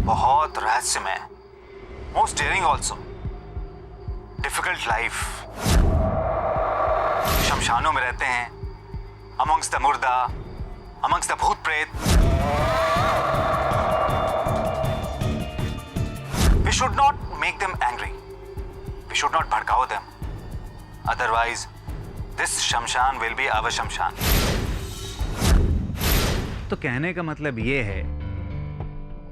बहुत रहस्यमय, most daring also, difficult life. शमशानों में रहते हैं, amongst the murda, amongst the bhoot pret. We should not make them angry, we should not भड़काओ them, otherwise this shamshan will be our shamshan. तो कहने का मतलब ये है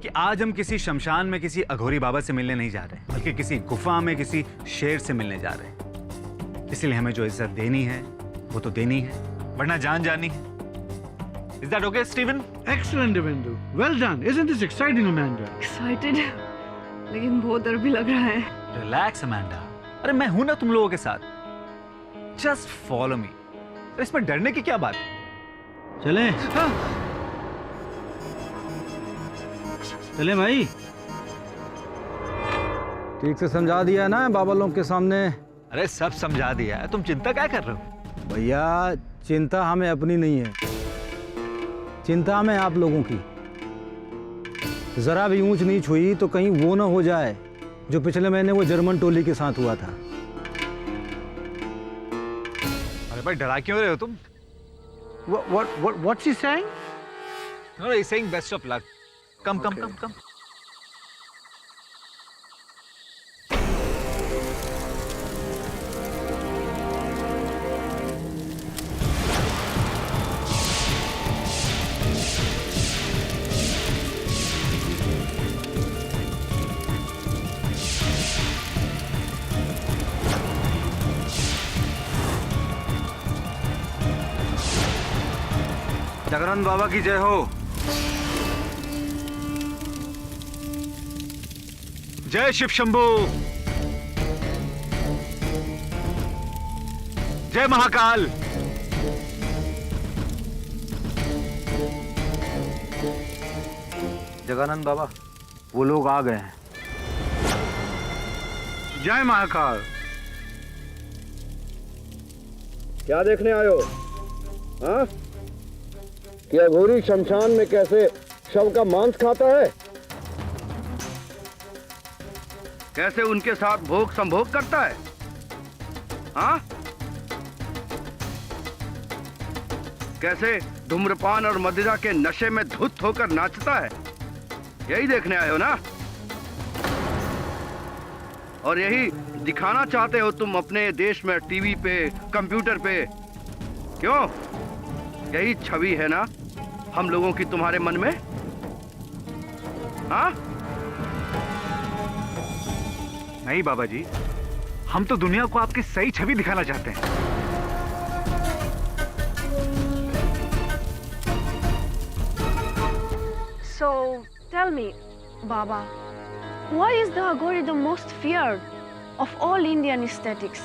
कि आज हम किसी शमशान में किसी अघोरी बाबा से मिलने नहीं जा रहे, बल्कि किसी गुफा में किसी शेर से मिलने जा रहे हैं। इसलिए हमें जो इज्जत देनी है वो तो देनी है, वरना जान जानी है। Is that okay, Stephen? Excellent, Devendu. Well done. Isn't this exciting, Amanda? Excited, लेकिन बहुत डर भी लग रहा है। Relax, Amanda. अरे मैं हूं ना तुम लोगों के साथ। Just follow me. तो इसमें डरने की क्या बात है? चले? चले भाई। ठीक से समझा दिया ना बाबा लोग के सामने? अरे सब समझा दिया है, तुम चिंता क्या कर रहे हो? भैया चिंता हमें अपनी नहीं है, चिंता हमें आप लोगों की। जरा भी ऊंच नीच हुई तो कहीं वो ना हो जाए जो पिछले महीने वो जर्मन टोली के साथ हुआ था। अरे भाई डरा क्यों रहे हो तुम? What's he saying? No, he's saying best of luck. Come. Jagannath बाबा की जय हो। जय शिव शंभू, जय महाकाल। जगन्नाथ बाबा वो लोग आ गए हैं। जय महाकाल। क्या देखने आए हो? हाँ? कि अघोरी शमशान में कैसे शव का मांस खाता है, कैसे उनके साथ भोग संभोग करता है, हाँ? कैसे धूम्रपान और मदिरा के नशे में धुत होकर नाचता है, यही देखने आए हो ना? और यही दिखाना चाहते हो तुम अपने देश में टीवी पे, कंप्यूटर पे, क्यों? यही छवि है ना हम लोगों की तुम्हारे मन में, हाँ? नहीं बाबा जी, हम तो दुनिया को आपकी सही छवि दिखाना चाहते हैं। So tell me, Baba, why is the Aghori the most feared of all Indian aesthetics?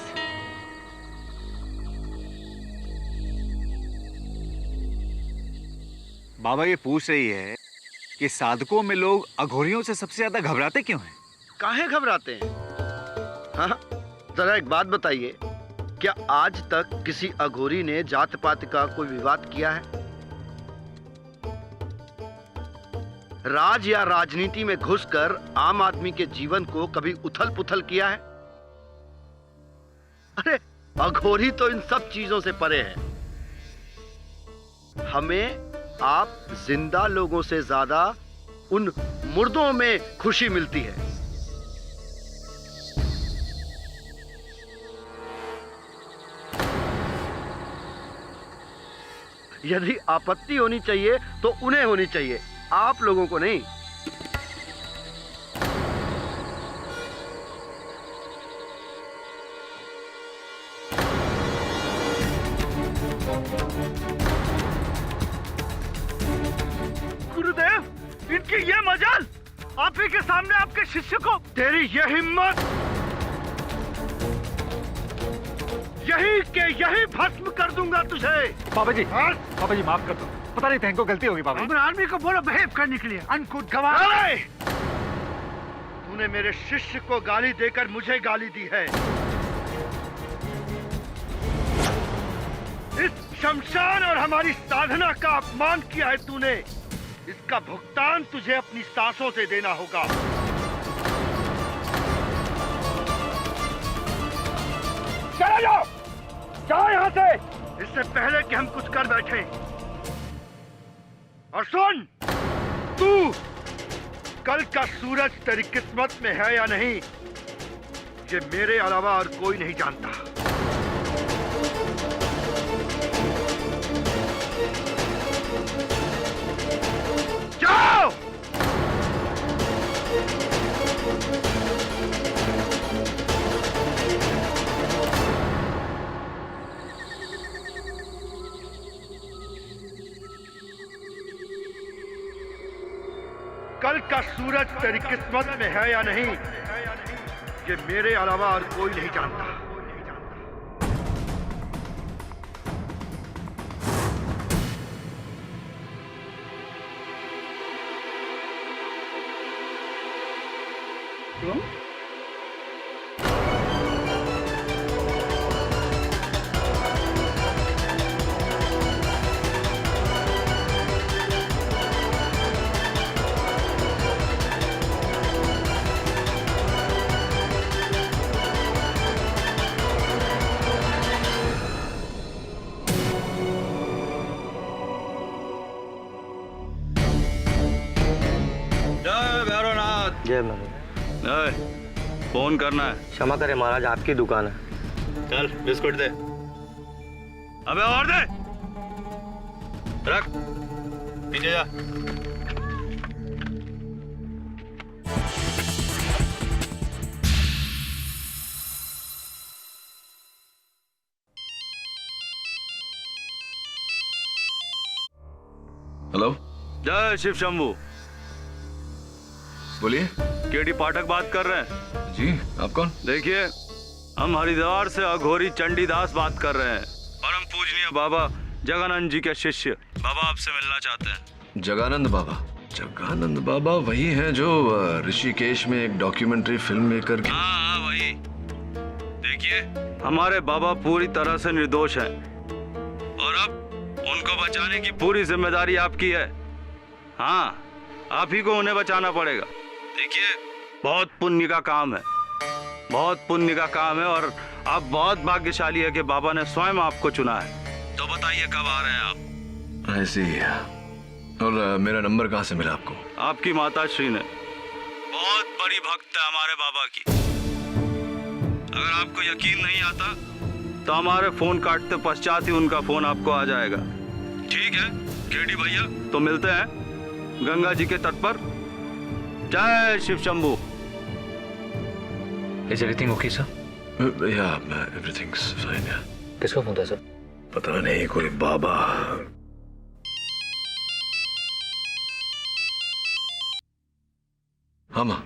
बाबा ये पूछ रही है कि साधकों में लोग अघोरियों से सबसे ज्यादा घबराते क्यों हैं? काहे घबराते हैं? हाँ, जरा एक बात बताइए, क्या आज तक किसी अघोरी ने जात पात का कोई विवाद किया है? राज या राजनीति में घुसकर आम आदमी के जीवन को कभी उथल पुथल किया है? अरे अघोरी तो इन सब चीजों से परे है। हमें आप जिंदा लोगों से ज्यादा उन मुर्दों में खुशी मिलती है। यदि आपत्ति होनी चाहिए तो उन्हें होनी चाहिए, आप लोगों को नहीं। गुरुदेव, इनकी ये मजाल, आप ही के सामने आपके शिष्य को। तेरी ये हिम्मत, यही के यही भस्म कर दूंगा तुझे। बाबा जी माफ कर दो, पता नहीं थैंक को गलती होगी बाबा। अपने आदमी को बोलो बिहेव करने के लिए। अनकुट गवाह। तूने मेरे शिष्य को गाली देकर मुझे गाली दी है। इस शमशान और हमारी साधना का अपमान किया है तूने। इसका भुगतान तुझे अपनी सांसों से देना होगा। चला जाओ, जाओ यहां से, इससे पहले कि हम कुछ कर बैठे। और सुन, तू कल का सूरज तेरी किस्मत में है या नहीं, ये मेरे अलावा और कोई नहीं जानता। जाओ। कल का सूरज तेरी किस्मत में है या नहीं, ये मेरे अलावा और कोई नहीं जानता। तुम जय महाराज। फोन करना है। क्षमा करें महाराज, आपकी दुकान है। चल बिस्कुट दे। अबे और दे। रख, पीछे जा। हेलो, जय शिव शंभू। बोलिए। केडी पाठक बात कर रहे हैं। जी, आप कौन? देखिए, हम हरिद्वार से अघोरी चंडीदास बात कर रहे हैं। परम पूजनीय बाबा जगानंद जी के शिष्य बाबा आपसे मिलना चाहते हैं। जगानंद बाबा? जगानंद बाबा वही हैं जो ऋषिकेश में एक डॉक्यूमेंट्री फिल्म मेकर की? हाँ, वही। देखिए, हमारे बाबा पूरी तरह से निर्दोष हैं और अब उनको बचाने की पूरी जिम्मेदारी आपकी है। हाँ, आप ही को उन्हें बचाना पड़ेगा। देखिए, बहुत पुण्य का काम है, बहुत पुण्य का काम है और आप बहुत भाग्यशाली है कि बाबा ने स्वयं आपको चुना है। तो बताइए कब आ रहे हैं आप? ऐसे ही है। और मेरा नंबर कहाँ से मिला आपको? आपकी माता श्री ने। बहुत बड़ी भक्त है हमारे बाबा की। अगर आपको यकीन नहीं आता तो हमारे फोन काटते पश्चात ही उनका फोन आपको आ जाएगा। ठीक है केडी भैया, तो मिलते हैं गंगा जी के तट पर। जय Shiv Shambhu. Is everything okay sir? या एवरीथिंग्स फाइन। किसका फोन था सर? पता नहीं, कोई बाबा। हाँ माँ।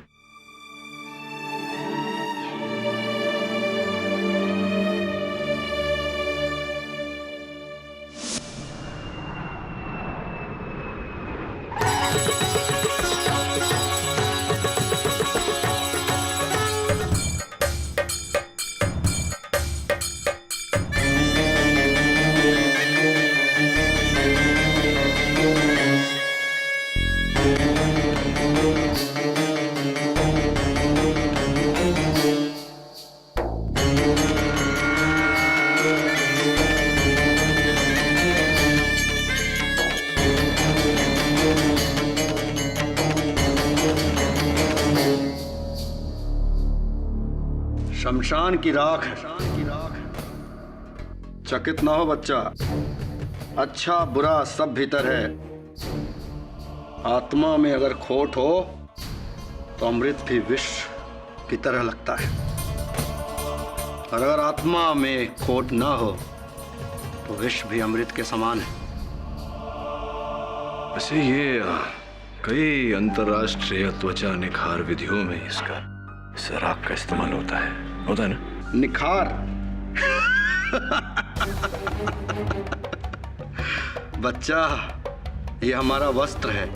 शमशान की राख है। चकित ना हो बच्चा, अच्छा बुरा सब भीतर है। आत्मा में अगर खोट हो तो अमृत भी विष की तरह लगता है, और अगर आत्मा में खोट ना हो तो विष भी अमृत के समान है। वैसे ये कई अंतर्राष्ट्रीय त्वचा निखार विधियों में इसका राख का इस्तेमाल होता है ना? निखार? बच्चा, ये हमारा वस्त्र है,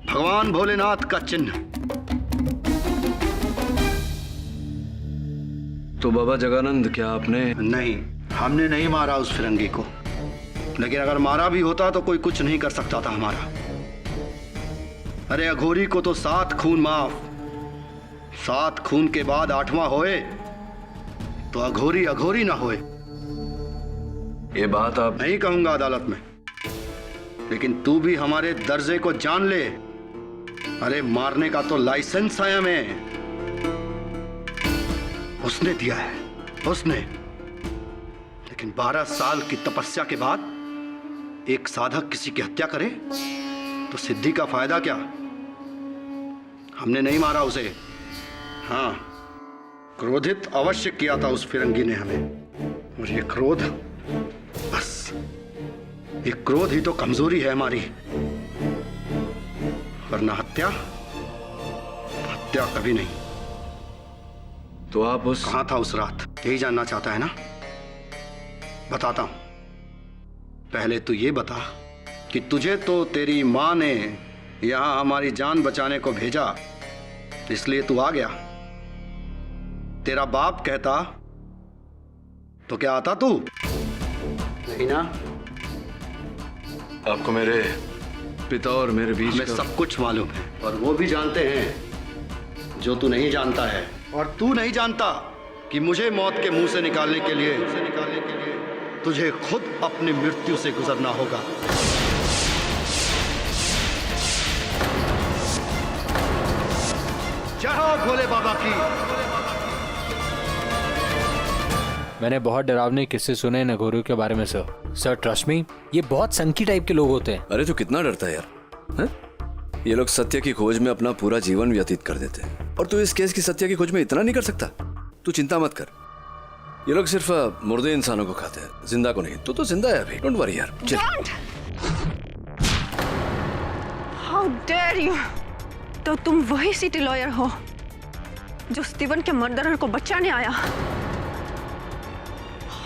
भगवान भोलेनाथ का चिन्ह। तो बाबा जगानंद, क्या आपने? नहीं, हमने नहीं मारा उस फिरंगी को, लेकिन अगर मारा भी होता तो कोई कुछ नहीं कर सकता था हमारा। अरे अघोरी को तो 7 खून माफ, 7 खून के बाद 8वां होए तो अघोरी अघोरी ना होए। ये बात आप नहीं कहूंगा अदालत में, लेकिन तू भी हमारे दर्जे को जान ले। अरे मारने का तो लाइसेंस है हमें, उसने दिया है, उसने। लेकिन 12 साल की तपस्या के बाद एक साधक किसी की हत्या करे तो सिद्धि का फायदा क्या? हमने नहीं मारा उसे। हाँ, क्रोधित अवश्य किया था उस फिरंगी ने हमें। और ये क्रोध, बस ये क्रोध ही तो कमजोरी है हमारी, वरना हत्या कभी नहीं। तो आप उस कहां था उस रात, यही जानना चाहता है ना? बताता हूं। पहले तू ये बता कि तुझे तो तेरी मां ने यहां हमारी जान बचाने को भेजा, इसलिए तू आ गया। तेरा बाप कहता तो क्या आता तू? नहीं ना? आपको मेरे पिता और मेरे बीच हमें का सब कुछ मालूम है, और वो भी जानते हैं जो तू नहीं जानता है। और तू नहीं जानता कि मुझे मौत के मुंह से निकालने के लिए तुझे खुद अपनी मृत्यु से गुजरना होगा। जय हो भोले बाबा की। मैंने बहुत डरावने किस्से सुने इन अघोरियों के बारे में सर ट्रस्ट मी, ये बहुत संकी टाइप के लोग होते हैं। अरे तो कितना डरता है यार, है? ये लोग सत्य की खोज में अपना पूरा जीवन व्यतीत कर देते हैं, और तू इस केस की सत्य की खोज में इतना नहीं कर सकता। तू चिंता मत कर, ये लोग सिर्फ मुर्दे इंसानों को खाते हैं, जिंदा को नहीं। तू तो जिंदा है अभी, डोंट वरी यार। How dare you? तो तुम वही सिटी लॉयर हो जो स्टीवन के मर्डरर को बचाने आया।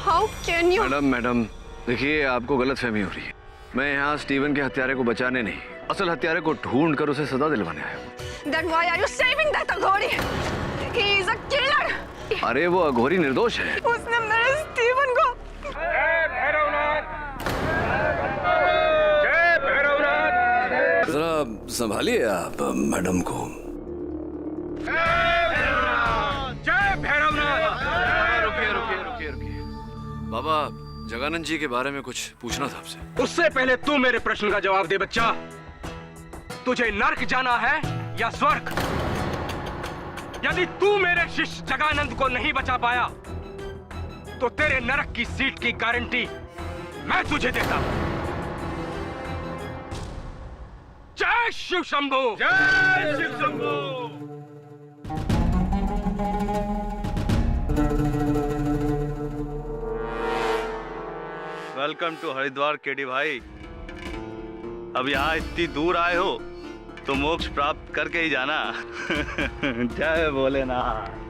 How can you? मैडम देखिए, आपको गलतफहमी हो रही है। मैं यहाँ स्टीवन के हत्यारे को बचाने नहीं, असल हत्यारे को ढूंढ कर उसे सजा दिलवाने आया हूँ। Then why are you saving that Aghori? He is a killer. अरे वो अघोरी निर्दोष है। उसने मेरे स्टीवन को। जरा संभालिए आप मैडम को। रुकिए। बाबा, जगानंद जी के बारे में कुछ पूछना था आपसे। उससे पहले तू मेरे प्रश्न का जवाब दे बच्चा। तुझे नर्क जाना है या स्वर्ग? यदि तू मेरे शिष्य जगानंद को नहीं बचा पाया तो तेरे नरक की सीट की गारंटी मैं तुझे देता हूं। जय शिव शंभू। जय Shiv Shambhu. Welcome to Haridwar KD भाई। अब यहाँ इतनी दूर आए हो तो मोक्ष प्राप्त करके ही जाना। जय भोलेनाथ।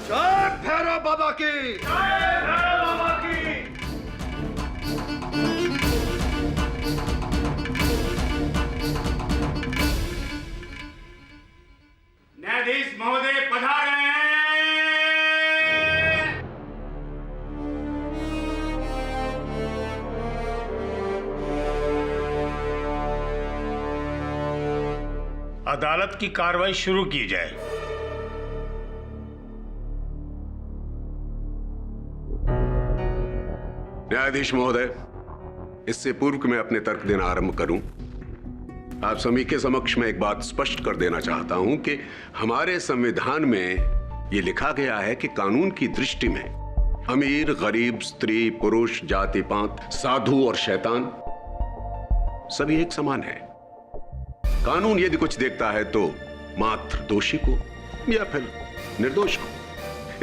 जय भैरव बाबा की। जय भैरव बाबा की। न्यायाधीश महोदय पधार रहे हैं। अदालत की कार्रवाई शुरू की जाए। न्यायाधीश महोदय, इससे पूर्व कि मैं अपने तर्क देना आरंभ करूं, आप सभी के समक्ष मैं एक बात स्पष्ट कर देना चाहता हूं कि हमारे संविधान में यह लिखा गया है कि कानून की दृष्टि में अमीर, गरीब, स्त्री, पुरुष, जाति पात, साधु और शैतान सभी एक समान है। कानून यदि कुछ देखता है तो मात्र दोषी को या फिर निर्दोष को।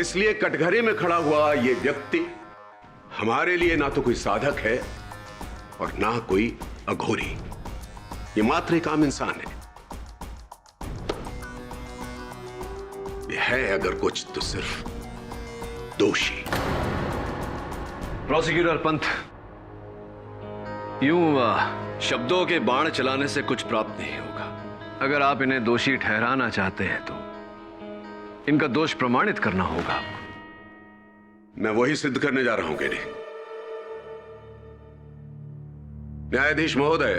इसलिए कटघरे में खड़ा हुआ यह व्यक्ति हमारे लिए ना तो कोई साधक है और ना कोई अघोरी। ये मात्र एक आम इंसान है। ये है अगर कुछ तो सिर्फ दोषी। प्रोसिक्यूटर पंत, यूं शब्दों के बाण चलाने से कुछ प्राप्त नहीं होगा। अगर आप इन्हें दोषी ठहराना चाहते हैं तो इनका दोष प्रमाणित करना होगा। मैं वही सिद्ध करने जा रहा हूं गिरी। न्यायाधीश महोदय,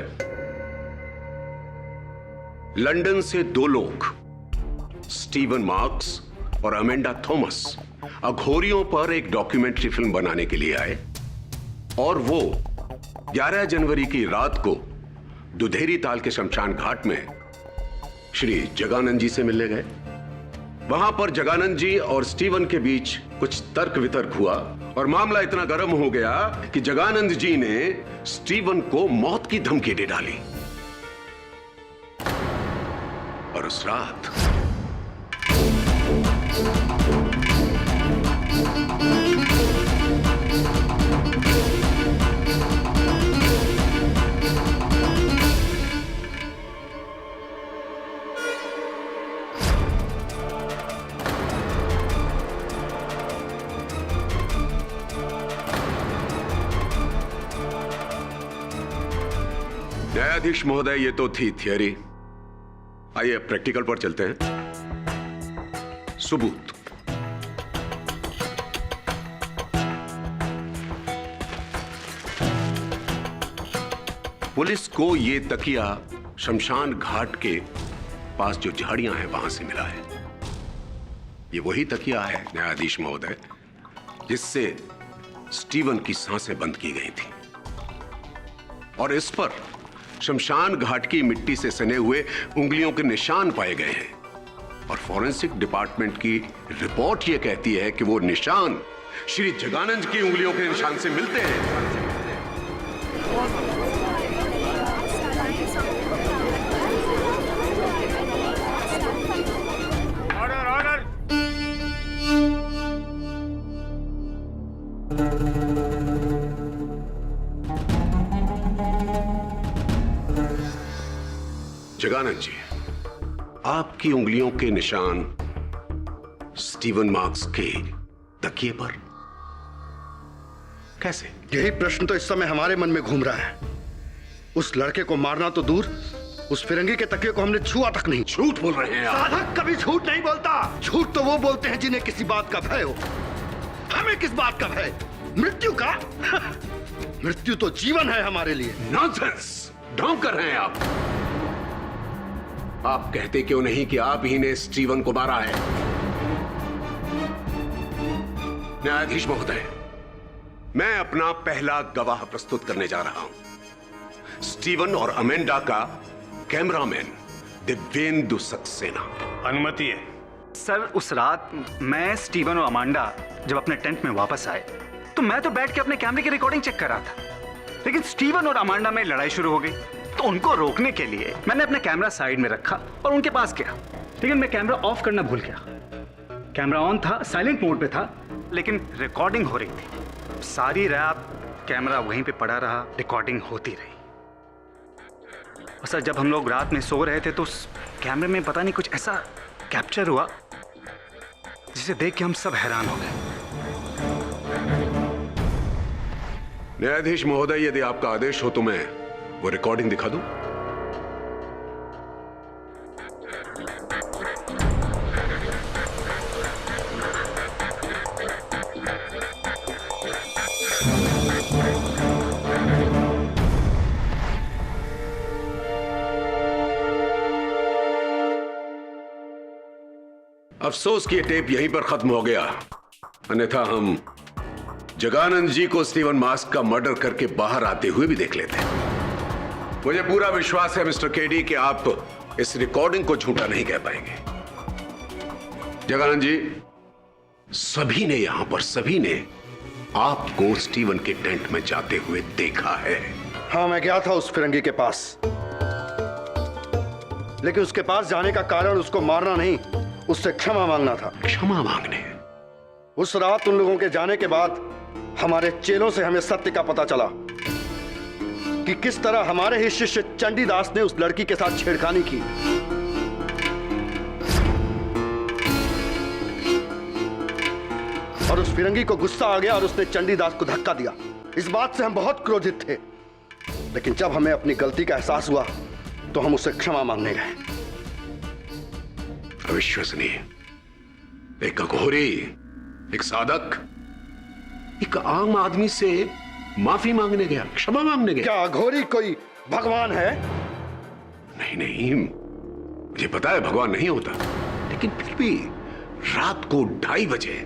लंदन से 2 लोग स्टीवन मार्क्स और अमेंडा थॉमस अघोरियों पर एक डॉक्यूमेंट्री फिल्म बनाने के लिए आए और वो 11 जनवरी की रात को दुधेरी ताल के शमशान घाट में श्री जगानंद जी से मिलने गए। वहां पर जगानंद जी और स्टीवन के बीच कुछ तर्क वितर्क हुआ और मामला इतना गर्म हो गया कि जगानंद जी ने स्टीवन को मौत की धमकी दे डाली। और उस रात न्यायाधीश महोदय, ये तो थी थियरी। आइए प्रैक्टिकल पर चलते हैं। सबूत। पुलिस को ये तकिया शमशान घाट के पास जो झाड़ियां हैं वहां से मिला है। ये वही तकिया है न्यायाधीश महोदय जिससे स्टीवन की सांसें बंद की गई थी और इस पर शमशान घाट की मिट्टी से सने हुए उंगलियों के निशान पाए गए हैं और फॉरेंसिक डिपार्टमेंट की रिपोर्ट यह कहती है कि वो निशान श्री जगानंद की उंगलियों के निशान से मिलते हैं। Order order. जगानंद जी, आपकी उंगलियों के निशान स्टीवन मार्क्स के तकिए पर कैसे? यही प्रश्न तो इस समय हमारे मन में घूम रहा है। उस लड़के को मारना तो दूर, उस फिरंगी के तकिए को हमने छुआ तक नहीं। झूठ बोल रहे हैं आप। साधक कभी झूठ नहीं बोलता। झूठ तो वो बोलते हैं जिन्हें किसी बात का भय हो। हमें किस बात का भय? मृत्यु का? मृत्यु तो जीवन है हमारे लिए। नॉनसेंस! ढोंग कर रहे हैं आप। आप कहते क्यों नहीं कि आप ही ने स्टीवन को मारा है? न्यायाधीश महोदय, मैं अपना पहला गवाह प्रस्तुत करने जा रहा हूं। स्टीवन और अमेंडा का कैमरामैन दिव्येंदु सक्सेना। अनुमति है। सर, उस रात मैं, स्टीवन और अमांडा जब अपने टेंट में वापस आए तो मैं तो बैठ के अपने कैमरे की रिकॉर्डिंग चेक कर रहा था, लेकिन स्टीवन और अमांडा में लड़ाई शुरू हो गई। तो उनको रोकने के लिए मैंने अपना कैमरा साइड में रखा और उनके पास गया, लेकिन मैं कैमरा ऑफ करना भूल गया। कैमरा ऑन था, साइलेंट मोड पे था, लेकिन रिकॉर्डिंग हो रही थी। सारी रात कैमरा वहीं पे पड़ा रहा, रिकॉर्डिंग होती रही। और सर, जब हम लोग रात में सो रहे थे तो उस कैमरे में पता नहीं कुछ ऐसा कैप्चर हुआ जिसे देख के हम सब हैरान हो गए। न्यायाधीश महोदय, यदि आपका आदेश हो तो मैं वो रिकॉर्डिंग दिखा दूं? अफसोस कि ये टेप यहीं पर खत्म हो गया, अन्यथा हम जगानंद जी को स्टीवन मास्क का मर्डर करके बाहर आते हुए भी देख लेते। मुझे पूरा विश्वास है मिस्टर केडी कि आप इस रिकॉर्डिंग को झूठा नहीं कह पाएंगे। जगानंद जी, सभी ने यहां पर सभी ने आपको स्टीवन के टेंट में जाते हुए देखा है। हाँ, मैं गया था उस फिरंगी के पास, लेकिन उसके पास जाने का कारण उसको मारना नहीं, उससे क्षमा मांगना था। क्षमा मांगने? उस रात उन लोगों के जाने के बाद हमारे चेलों से हमें सत्य का पता चला कि किस तरह हमारे ही शिष्य चंडीदास ने उस लड़की के साथ छेड़खानी की। और उस फिरंगी को गुस्सा आ गया और उसने चंडीदास को धक्का दिया। इस बात से हम बहुत क्रोधित थे, लेकिन जब हमें अपनी गलती का एहसास हुआ तो हम उससे क्षमा मांगने गए। अविश्वसनीय, एक अघोरी, एक साधक, एक आम आदमी से माफी मांगने गया, क्षमा मांगने गया। क्या अघोरी कोई भगवान है? नहीं नहीं, मुझे पता है भगवान नहीं होता, लेकिन फिर भी रात को 2:30 बजे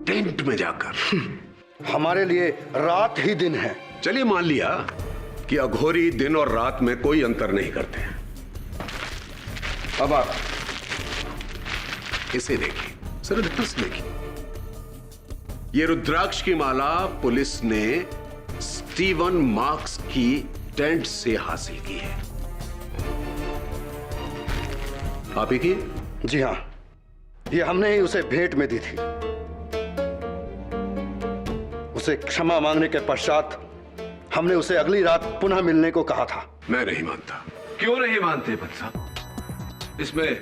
टेंट में जाकर हमारे लिए रात ही दिन है। चलिए मान लिया कि अघोरी दिन और रात में कोई अंतर नहीं करते हैं। अब आप इसे देखिए, सर ध्यान से देखिए। ये रुद्राक्ष की माला पुलिस ने स्टीवन मार्क्स की टेंट से हासिल की है। आप ही की? जी हाँ, ये हमने ही उसे भेंट में दी थी। उसे क्षमा मांगने के पश्चात हमने उसे अगली रात पुनः मिलने को कहा था। मैं नहीं मानता। क्यों नहीं मानते भट्ट साहब? इसमें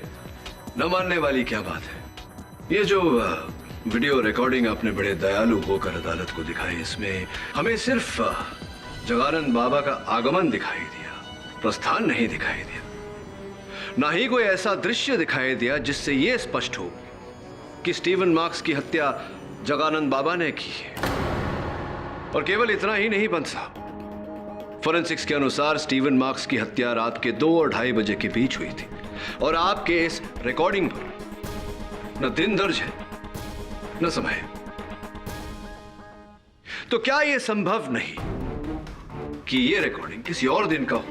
न मानने वाली क्या बात है? ये जो वीडियो रिकॉर्डिंग आपने बड़े दयालु होकर अदालत को दिखाई, इसमें हमें सिर्फ जगानंद बाबा का आगमन दिखाई दिया, प्रस्थान नहीं दिखाई दिया। ना ही कोई ऐसा दृश्य दिखाई दिया जिससे यह स्पष्ट हो कि स्टीवन मार्क्स की हत्या जगानंद बाबा ने की है। और केवल इतना ही नहीं पंत साहब, फोरेंसिक्स के अनुसार स्टीवन मार्क्स की हत्या रात के 2 और 2:30 बजे के बीच हुई थी, और आपके इस रिकॉर्डिंग पर न दिन दर्ज है न समय। तो क्या यह संभव नहीं कि यह रिकॉर्डिंग किसी और दिन का हो?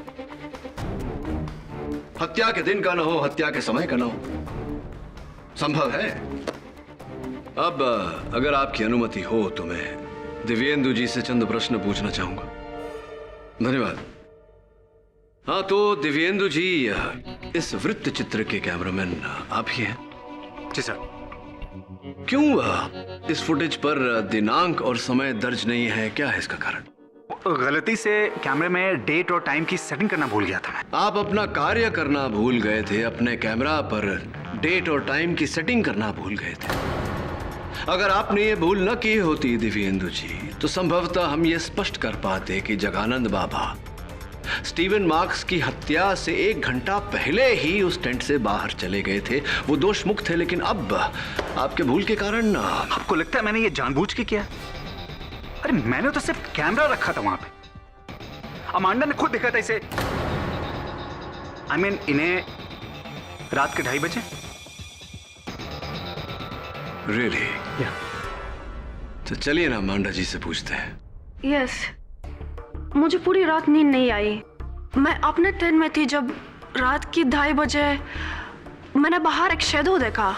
हत्या के दिन का ना हो, हत्या के समय का ना हो। संभव है। अब अगर आपकी अनुमति हो तो मैं दिव्येंदु जी से चंद प्रश्न पूछना चाहूंगा। धन्यवाद। हाँ, तो दिव्येंदु जी, इस वृत्त चित्र के कैमरामैन आप ही हैं? जी सर। क्यों इस फुटेज पर दिनांक और समय दर्ज नहीं है? क्या है इसका कारण? गलती से कैमरे में डेट और टाइम की सेटिंग करना भूल गया था मैं। आप अपना कार्य करना भूल गए थे, अपने कैमरा पर डेट और टाइम की सेटिंग करना भूल गए थे। अगर आपने ये भूल न की होती दिव्येंदु जी, तो संभवतः हम ये स्पष्ट कर पाते कि जगानंद बाबा स्टीवन मार्क्स की हत्या से 1 घंटा पहले ही उस टेंट से बाहर चले गए थे। वो दोष मुक्त थे, लेकिन अब आपके भूल के कारण आपको लगता है मैंने ये जानबूझ के किया? अरे मैंने तो सिर्फ कैमरा रखा था वहां पे। अमांडा ने खुद देखा था इसे। I mean, इन्हें रात के 2:30 बजे। Really? तो चलिए ना अमांडा जी से पूछते हैं। यस, मुझे पूरी रात नींद नहीं आई। मैं अपने टेंट में थी जब रात की 2:30 बजे मैंने बाहर एक शैडो देखा।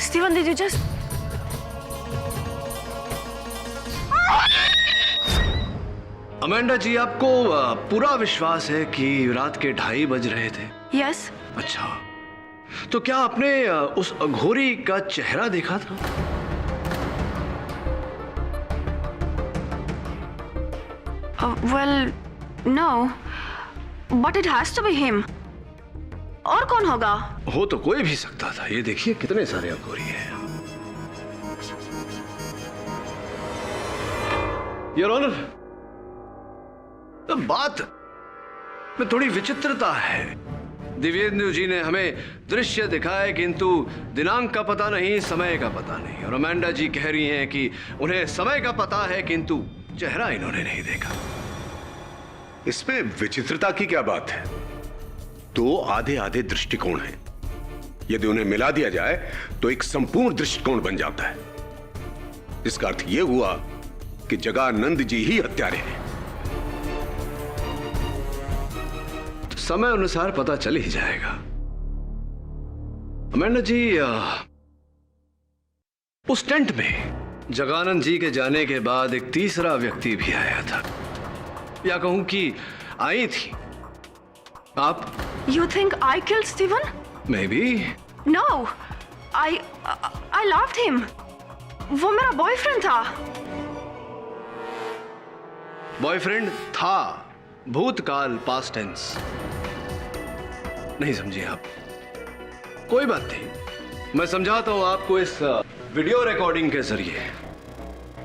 Steven, did you just... Amanda ji, आपको पूरा विश्वास है कि रात के 2:30 बज रहे थे? यस। अच्छा, तो क्या आपने उस अघोरी का चेहरा देखा था? Well, no, but it has to be him. और कौन होगा? हो तो कोई भी सकता था। ये देखिए कितने सारे अघोरी हैं। योर ऑनर, बात में थोड़ी विचित्रता है। दिव्येंदु जी ने हमें दृश्य दिखाए, किंतु दिनांक का पता नहीं, समय का पता नहीं। और अमांडा जी कह रही हैं कि उन्हें समय का पता है, किंतु चेहरा इन्होंने नहीं देखा। इसमें विचित्रता की क्या बात है? 2 आधे-आधे दृष्टिकोण हैं। यदि उन्हें मिला दिया जाए तो एक संपूर्ण दृष्टिकोण बन जाता है। इसका अर्थ यह हुआ कि जगानंद जी ही हत्यारे हैं। तो समय अनुसार पता चल ही जाएगा। अमांडा जी, उस टेंट में जगानंद जी के जाने के बाद एक तीसरा व्यक्ति भी आया था, या कहूं कि आई थी। आप? You think I killed Steven? Maybe. No, I loved him. वो मेरा बॉयफ्रेंड था। बॉयफ्रेंड था, भूतकाल, पास्ट टेंस। नहीं समझे आप? कोई बात नहीं, मैं समझाता हूं आपको इस वीडियो रिकॉर्डिंग के जरिए।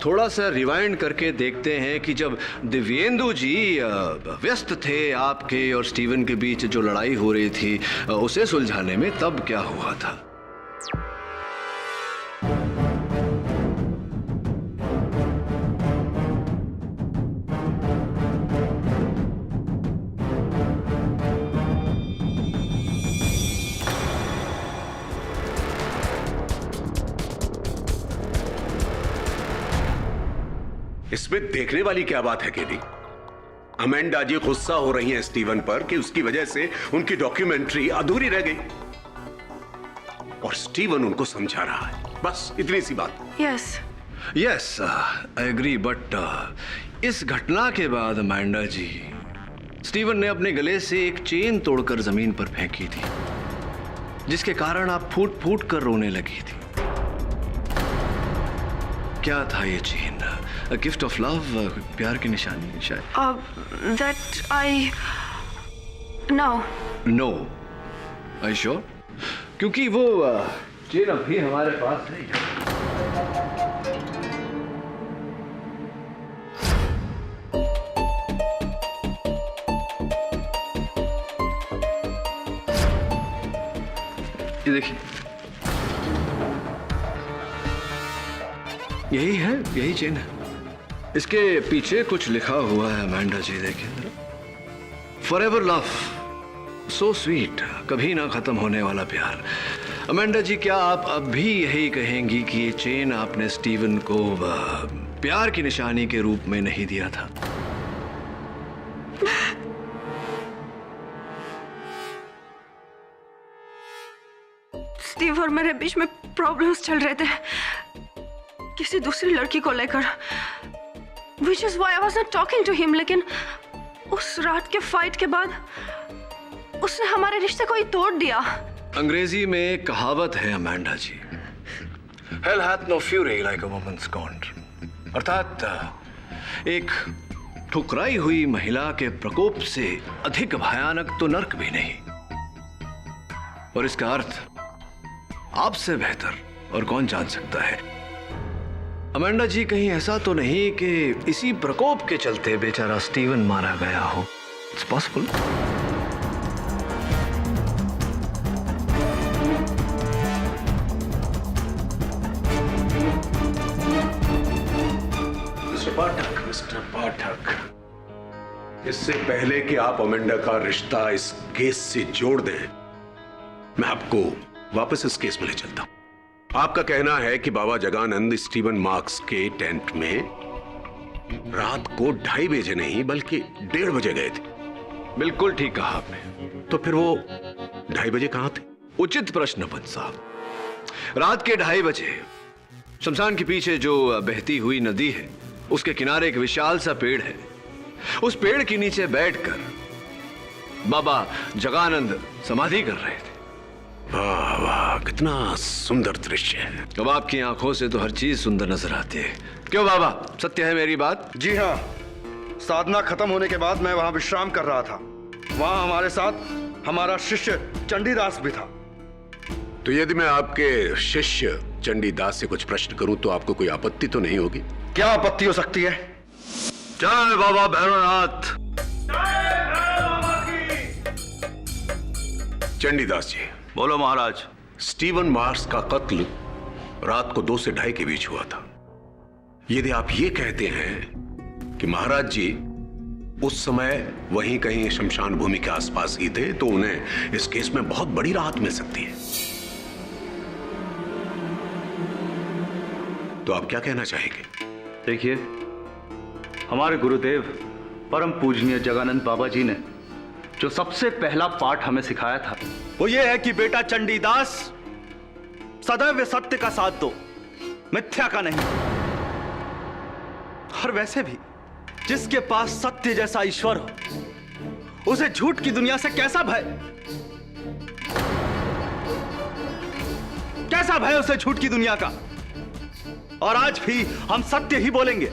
थोड़ा सा रिवाइंड करके देखते हैं कि जब दिव्येंदु जी व्यस्त थे आपके और स्टीवन के बीच जो लड़ाई हो रही थी उसे सुलझाने में, तब क्या हुआ था। इसमें देखने वाली क्या बात है केडी? अमेंडा जी गुस्सा हो रही हैं स्टीवन पर कि उसकी वजह से उनकी डॉक्यूमेंट्री अधूरी रह गई और स्टीवन उनको समझा रहा है, बस इतनी सी बात। यस, आई एग्री, बट इस घटना के बाद अमेंडा जी, स्टीवन ने अपने गले से एक चेन तोड़कर जमीन पर फेंकी थी, जिसके कारण आप फूट फूट कर रोने लगी थी। क्या था ये chain? A gift of love, प्यार की निशानी शायद। that I no. No, are you sure? क्योंकि वो चेन अभी हमारे पास नहीं है। ये देखिए, यही है, यही चेन है। इसके पीछे कुछ लिखा हुआ है अमेंडा जी, देखिए। फॉरएवर लव, सो स्वीट, कभी ना खत्म होने वाला प्यार। अमेंडा जी, क्या आप अब भी यही कहेंगी कि ये चेन आपने स्टीवन को प्यार की निशानी के रूप में नहीं दिया था? स्टीव और मेरे बीच में प्रॉब्लम्स चल रहे थे किसी दूसरी लड़की को लेकर, which is why I was not talking to him। लेकिन उस रात के फाइट के बाद उसने हमारे रिश्ते को ही तोड़ दिया। अंग्रेजी में एक कहावत है Amanda ji, Hell hath no fury like a woman scorned, अर्थात एक ठुकराई हुई महिला के प्रकोप से अधिक भयानक तो नर्क भी नहीं। और इसका अर्थ आपसे बेहतर और कौन जान सकता है। अमेंडा जी, कहीं ऐसा तो नहीं कि इसी प्रकोप के चलते बेचारा स्टीवन मारा गया हो? It's possible. मिस्टर पाठक, इससे पहले कि आप अमेंडा का रिश्ता इस केस से जोड़ दें, मैं आपको वापस इस केस में ले चलता हूं। आपका कहना है कि बाबा जगानंद स्टीवन मार्क्स के टेंट में रात को 2:30 बजे नहीं बल्कि 1:30 बजे गए थे। बिल्कुल ठीक कहा आपने। तो फिर वो 2:30 बजे कहां थे? उचित प्रश्न पंत साहब। रात के 2:30 बजे शमशान के पीछे जो बहती हुई नदी है, उसके किनारे एक विशाल सा पेड़ है। उस पेड़ के नीचे बैठकर बाबा जगानंद समाधि कर रहे थे। वाह वाह, कितना सुंदर दृश्य है। अब आपकी आंखों से तो हर चीज सुंदर नजर आती है, क्यों बाबा? सत्य है मेरी बात? जी हाँ, साधना खत्म होने के बाद मैं वहां विश्राम कर रहा था। वहां हमारे साथ हमारा शिष्य चंडीदास भी था। तो यदि मैं आपके शिष्य चंडीदास से कुछ प्रश्न करूं तो आपको कोई आपत्ति तो नहीं होगी? क्या आपत्ति हो सकती है? जय बाबा भैरवनाथ। चंडीदास जी। बोलो महाराज। स्टीवन मार्क्स का कत्ल रात को 2 से 2:30 के बीच हुआ था। यदि आप ये कहते हैं कि महाराज जी उस समय वहीं कहीं शमशान भूमि के आसपास ही थे, तो उन्हें इस केस में बहुत बड़ी राहत मिल सकती है। तो आप क्या कहना चाहेंगे? देखिए, हमारे गुरुदेव परम पूजनीय जगानंद बाबा जी ने जो सबसे पहला पाठ हमें सिखाया था, वो ये है कि बेटा चंडीदास, सदैव सत्य का साथ दो, मिथ्या का नहीं। और वैसे भी जिसके पास सत्य जैसा ईश्वर हो, उसे झूठ की दुनिया से कैसा भय? कैसा भय उसे झूठ की दुनिया का। और आज भी हम सत्य ही बोलेंगे।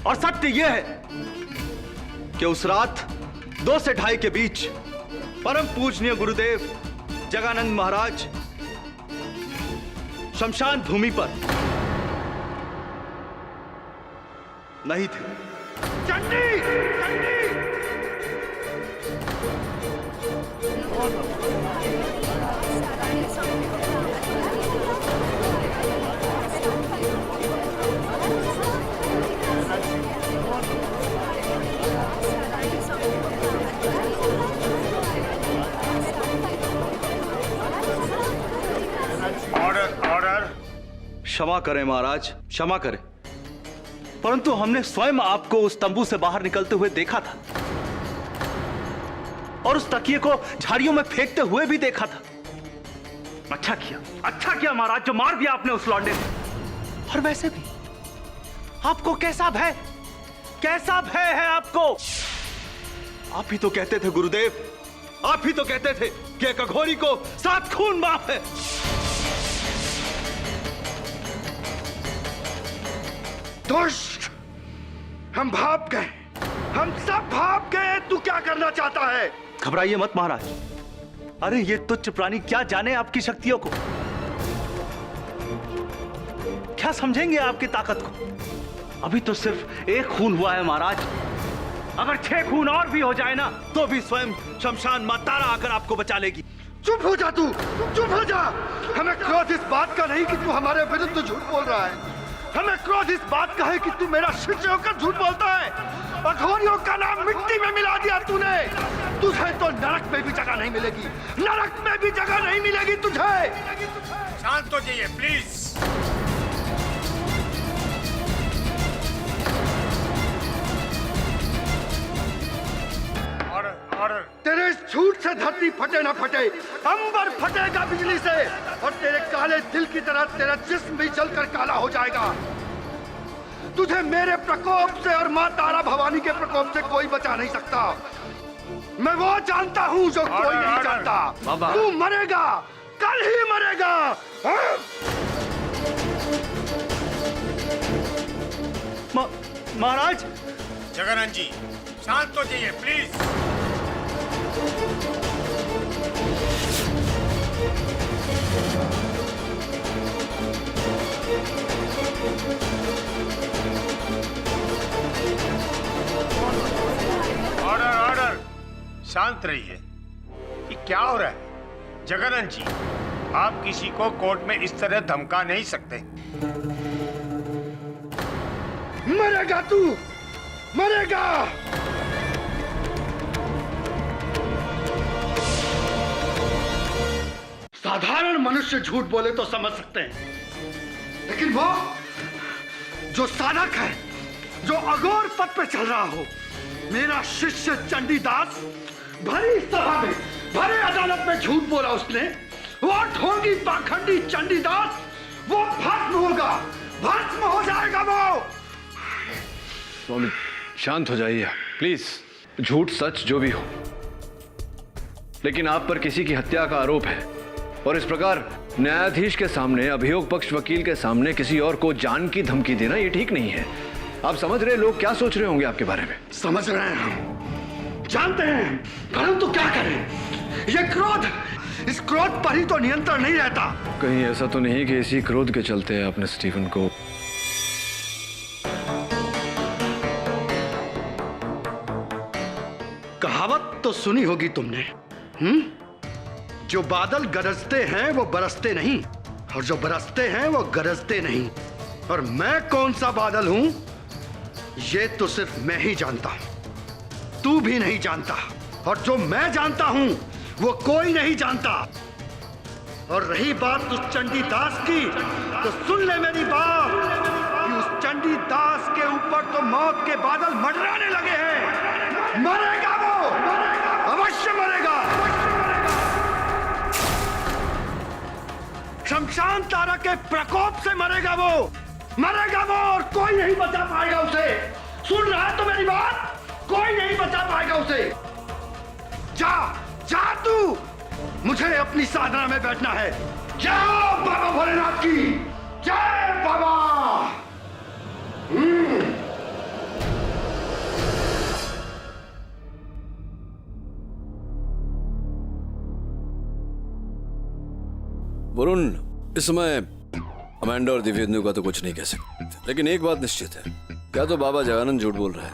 और सत्य यह है कि उस रात 2 से 2:30 के बीच परम पूजनीय गुरुदेव जगानंद महाराज शमशान भूमि पर नहीं थे। चंडी! क्षमा करें महाराज, क्षमा करें, परंतु हमने स्वयं आपको उस तंबू से बाहर निकलते हुए देखा था और उस तकिए को झाड़ियों में फेंकते हुए भी देखा था। अच्छा किया महाराज, जो मार दिया आपने उस लौंडे को। और वैसे भी आपको कैसा भय है आपको? आप ही तो कहते थे गुरुदेव, आप ही तो कहते थे कि एक अघोरी को 7 खून माफ है। दुष्ट! हम भाप गए, हम सब भाप गए। तू क्या करना चाहता है? घबराइए मत महाराज। अरे ये तुच्छ प्राणी क्या जाने आपकी शक्तियों को, क्या समझेंगे आपकी ताकत को। अभी तो सिर्फ 1 खून हुआ है महाराज, अगर 6 खून और भी हो जाए ना तो भी स्वयं शमशान मां तारा आकर आपको बचा लेगी। चुप हो जा, तू चुप हो जा। हमें क्रोध इस बात का नहीं कि तू हमारे विरुद्ध झूठ बोल रहा है, हमें क्रोध इस बात का है कि तू मेरा शिष्य होकर झूठ बोलता है। अघोरियों का नाम मिट्टी में मिला दिया तूने। तुझे तो नरक में भी जगह नहीं मिलेगी, नरक में भी जगह नहीं मिलेगी तुझे। शांत हो जाइए प्लीज। ऑर्डर। तेरे इस झूठ से धरती फटे ना फटे, अंबर फटेगा बिजली से, और तेरे काले दिल की तरह तेरा जिस्म भी जलकर काला हो जाएगा। तुझे मेरे प्रकोप से और मां तारा भवानी के प्रकोप से कोई बचा नहीं सकता। मैं वो जानता हूं जो कोई नहीं जानता। तू मरेगा, कल ही मरेगा। महाराज! जगन्नाथ जी शांत हो जाइए प्लीज। ऑर्डर। शांत रहिए। ये क्या हो रहा है? जगन्नाथ जी, आप किसी को कोर्ट में इस तरह धमका नहीं सकते। मरेगा तू, मरेगा। साधारण मनुष्य झूठ बोले तो समझ सकते हैं, लेकिन वो जो साधक है, जो अघोर पद पे चल रहा हो, मेरा शिष्य चंडीदास, भरी सभा में, भरी अदालत में झूठ बोला उसने। वो ढोंगी पाखंडी चंडीदास, वो भस्म होगा, भस्म हो जाएगा वो। स्वामी शांत हो जाइए प्लीज। झूठ सच जो भी हो, लेकिन आप पर किसी की हत्या का आरोप है, और इस प्रकार न्यायाधीश के सामने, अभियोग पक्ष वकील के सामने किसी और को जान की धमकी देना ये ठीक नहीं है। आप समझ रहे लोग क्या सोच रहे होंगे आपके बारे में? समझ रहे हैं, हम जानते हैं, परंतु क्या करें? ये क्रोध, इस क्रोध पर ही तो नियंत्रण नहीं रहता। कहीं ऐसा तो नहीं कि इसी क्रोध के चलते आपने स्टीफन को? कहावत तो सुनी होगी तुमने, जो बादल गरजते हैं वो बरसते नहीं, और जो बरसते हैं वो गरजते नहीं। और मैं कौन सा बादल हूं ये तो सिर्फ मैं ही जानता हूं, तू भी नहीं जानता, और जो मैं जानता हूं वो कोई नहीं जानता। और रही बात उस चंडीदास की, तो सुन ले मेरी बात कि उस चंडीदास के ऊपर तो मौत के बादल मंडराने लगे हैं। मरेगा वो, अवश्य मरेगा। शमशान तारा के प्रकोप से मरेगा वो, मरेगा वो, और कोई नहीं बचा पाएगा उसे। सुन रहा है तो मेरी बात? कोई नहीं बचा पाएगा उसे। जा, जा तू, मुझे अपनी साधना में बैठना है। जय बाबा भोलेनाथ की जय बाबा। वरुण, इस समय अमेंडा और दिव्येंदु का तो कुछ नहीं कह सकते, लेकिन एक बात निश्चित है, क्या तो बाबा जगानंद झूठ बोल रहा है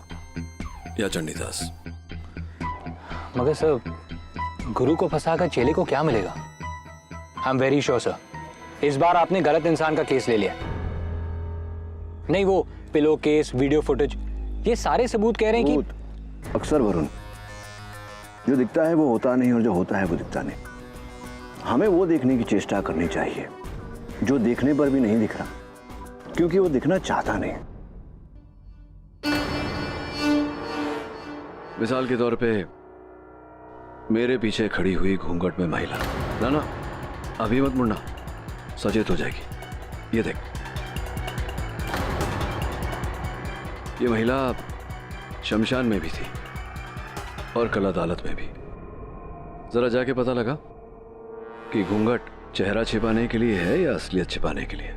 या चंडीदास। मगर सर, गुरु को फंसाकर चेले को क्या मिलेगा? I am very sure sir, इस बार आपने गलत इंसान का केस ले लिया। नहीं, वो पिलो केस, वीडियो फुटेज, ये सारे सबूत कह रहे हैं कि अक्सर वरुण, जो दिखता है वो होता नहीं और जो होता है वो दिखता नहीं। हमें वो देखने की चेष्टा करनी चाहिए जो देखने पर भी नहीं दिख रहा, क्योंकि वो दिखना चाहता नहीं। मिसाल के तौर पे मेरे पीछे खड़ी हुई घूंघट में महिला, ना अभी मत मुड़ना, सचेत हो जाएगी। ये देख, ये महिला शमशान में भी थी और कल अदालत में भी। जरा जाके पता लगा कि घूंघट चेहरा छिपाने के लिए है या असलियत छिपाने के लिए।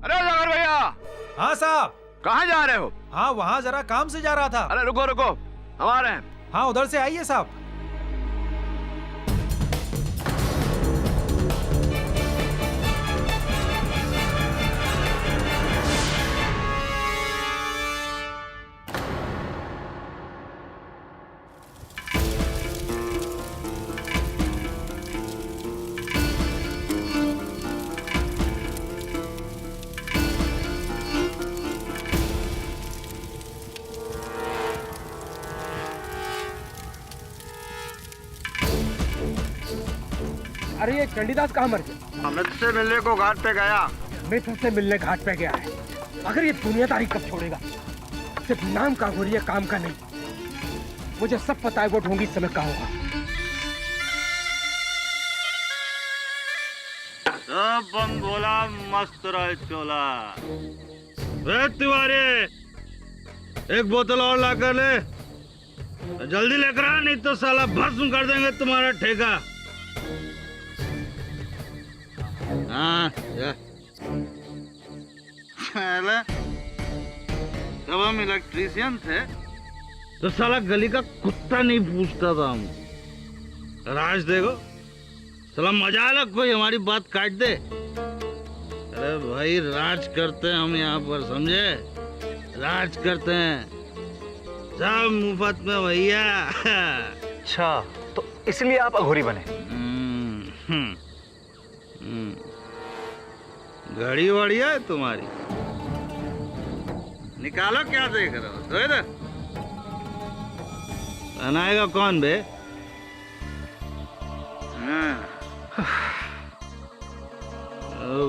अरे जागर भैया। हाँ साहब। कहाँ जा रहे हो? हाँ, वहाँ जरा काम से जा रहा था। अरे रुको रुको, हम आ रहे हैं। हाँ, उधर से आइए साहब। अरे ये चंडीदास कहाँ मर गया? अमित से मिलने को घाट पे गया। अमित से मिलने घाट पे गया है। अगर ये दुनियादारी कब छोड़ेगा? सिर्फ नाम का हो रही है, काम का नहीं। मुझे सब पता है वो ढोंगी इस समय कहाँ होगा। सब बम भोला मस्त रहे चोला। तिवारी, एक बोतल और ला कर ले, जल्दी लेकर आ, नहीं तो साला भस्म कर देंगे तुम्हारा ठेका। हाँ, जब हम इलेक्ट्रीशियन थे तो साला गली का कुत्ता नहीं पूछता था हम। राज देखो, साला मजा अलग कोई हमारी बात काट दे। अरे भाई, राज करते हैं हम यहाँ पर, समझे? राज करते हैं सब मुफ्त में भैया। अच्छा, तो इसलिए आप अघोरी बने? घड़ी वड़ी है तुम्हारी, निकालो क्या देख रहे हो? तो इधर बनाएगा कौन बे?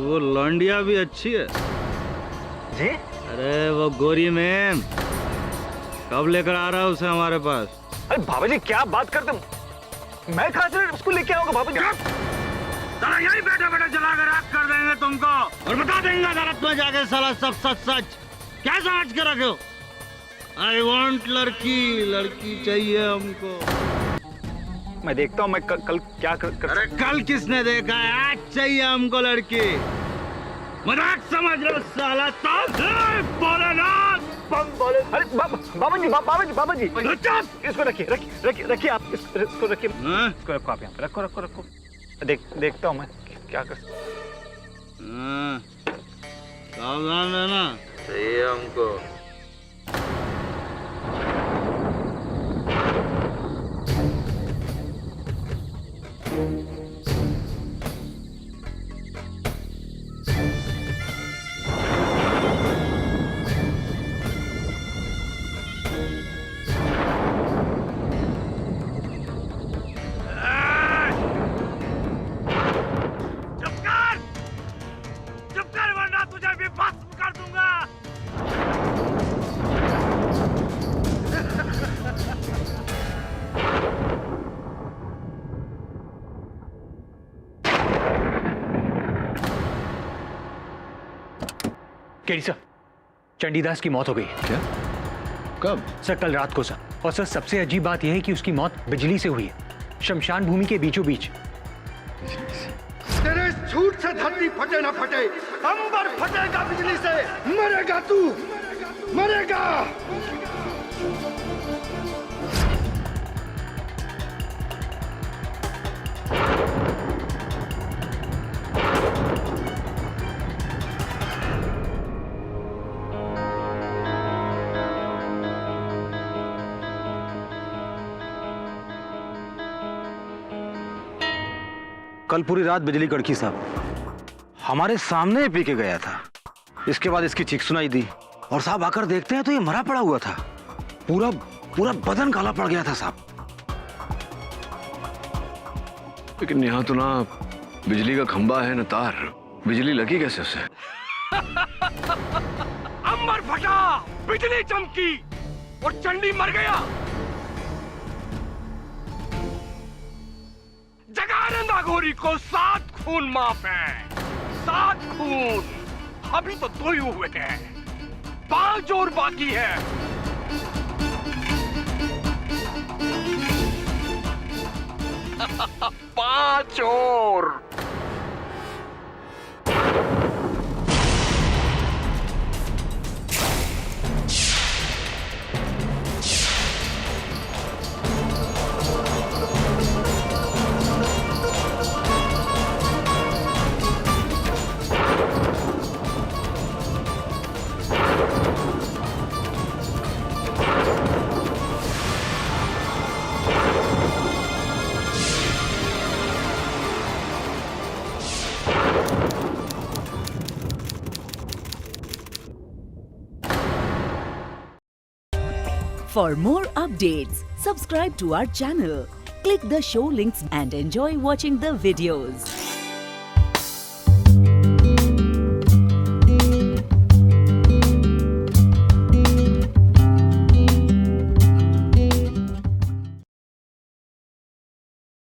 वो लौंडिया भी अच्छी है जी। अरे वो गोरी मैम, कब लेकर आ रहा है उसे हमारे पास? अरे बाबा जी, क्या बात करते हो? मैं कहाँ से उसको लेके आऊंगा बाबा जी? साला यही बैठे बैठे जला कर आग कर देंगे तुमको और बता देंगे अदालत में जाके साला सब सच सच। क्या समझ के रखे हो? आई वांट लड़की, लड़की चाहिए हमको। मैं देखता हूँ मैं कल क्या कर... अरे कल किसने देखा है? आज चाहिए हमको लड़की। मजाक समझ लो साला। भोलेनाथ बम बोले। अरे बाबा जी इसको रखिए आप, इसको रखिए। इसको रखो आप यहाँ पे, रखो। देखता हूँ मैं क्या कर। सावधान रहना, चाहिए हमको। केडी सर, चंडीदास की मौत हो गई। क्या? कब? सर, कल रात को सर। और सर सबसे अजीब बात यह है कि उसकी मौत बिजली से हुई है, शमशान भूमि के बीचों बीच। तेरे झूठ से धरती फटे ना फटे, अंबर फटेगा बिजली से। मरेगा तू, मरेगा। कल पूरी रात बिजली कड़की साहब, हमारे सामने ही पी के गया था। इसके बाद इसकी चीख सुनाई दी और साहब आकर देखते हैं तो ये मरा पड़ा हुआ था। पूरा पूरा बदन काला पड़ गया था साहब। लेकिन यहाँ तो ना बिजली का खंबा है न तार, बिजली लगी कैसे उसे? अंबर फटा, बिजली चमकी और चंडी मर गया। जगानंद अघोरी को 7 खून माफ है, 7 खून। अभी तो 2 ही हुए हैं, 5 और बाकी है। पांच और। For more updates, subscribe to our channel, click the show links and enjoy watching the videos.